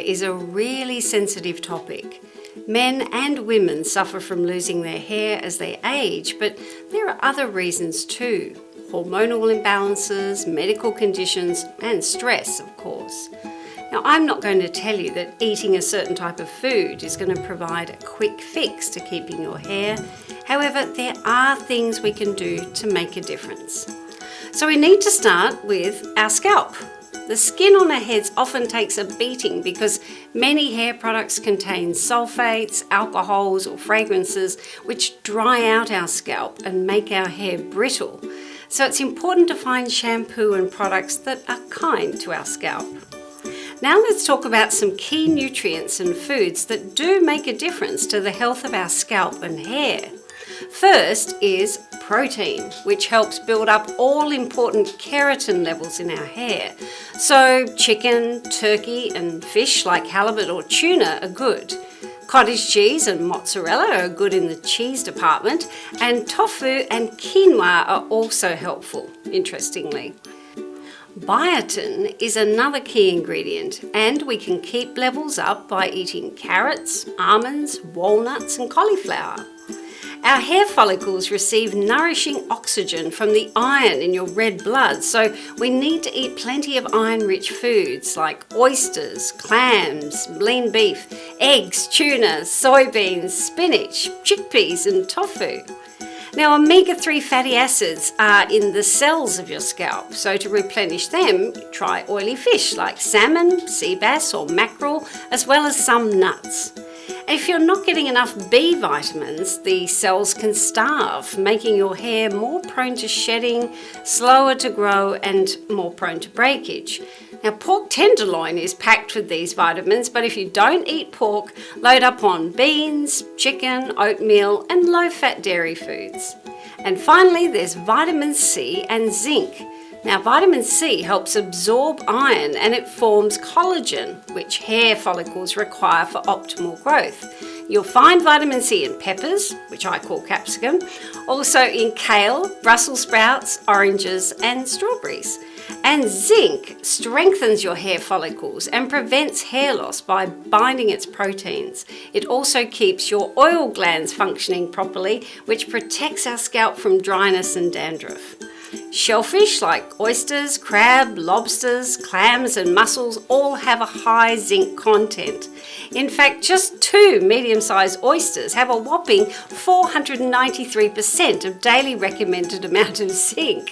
is a really sensitive topic. Men and women suffer from losing their hair as they age, but there are other reasons too. Hormonal imbalances, medical conditions, and stress, of course. Now, I'm not going to tell you that eating a certain type of food is going to provide a quick fix to keeping your hair. However, there are things we can do to make a difference. So we need to start with our scalp. The skin on our heads often takes a beating because many hair products contain sulfates, alcohols, or fragrances which dry out our scalp and make our hair brittle. So it's important to find shampoo and products that are kind to our scalp. Now let's talk about some key nutrients and foods that do make a difference to the health of our scalp and hair. First is protein, which helps build up all important keratin levels in our hair. So chicken, turkey, and fish like halibut or tuna are good. Cottage cheese and mozzarella are good in the cheese department, and tofu and quinoa are also helpful, interestingly. Biotin is another key ingredient, and we can keep levels up by eating carrots, almonds, walnuts, and cauliflower. Our hair follicles receive nourishing oxygen from the iron in your red blood, so we need to eat plenty of iron-rich foods like oysters, clams, lean beef, eggs, tuna, soybeans, spinach, chickpeas, and tofu. Now, omega-3 fatty acids are in the cells of your scalp, so to replenish them, try oily fish like salmon, sea bass, or mackerel, as well as some nuts. If you're not getting enough B vitamins, the cells can starve, making your hair more prone to shedding, slower to grow, and more prone to breakage. Now, pork tenderloin is packed with these vitamins, but if you don't eat pork, load up on beans, chicken, oatmeal, and low-fat dairy foods. And finally, there's vitamin C and zinc. Now, vitamin C helps absorb iron and it forms collagen, which hair follicles require for optimal growth. You'll find vitamin C in peppers, which I call capsicum, also in kale, Brussels sprouts, oranges, and strawberries. And zinc strengthens your hair follicles and prevents hair loss by binding its proteins. It also keeps your oil glands functioning properly, which protects our scalp from dryness and dandruff. Shellfish like oysters, crab, lobsters, clams, and mussels all have a high zinc content. In fact, just 2 medium-sized oysters have a whopping 493% of daily recommended amount of zinc.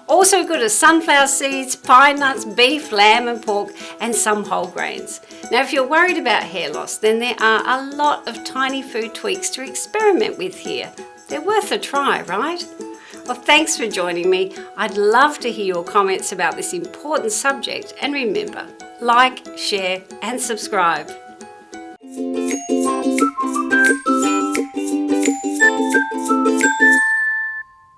Also good are sunflower seeds, pine nuts, beef, lamb, and pork, and some whole grains. Now, if you're worried about hair loss, then there are a lot of tiny food tweaks to experiment with here. They're worth a try, right? Well, thanks for joining me. I'd love to hear your comments about this important subject. And remember, like, share, and subscribe.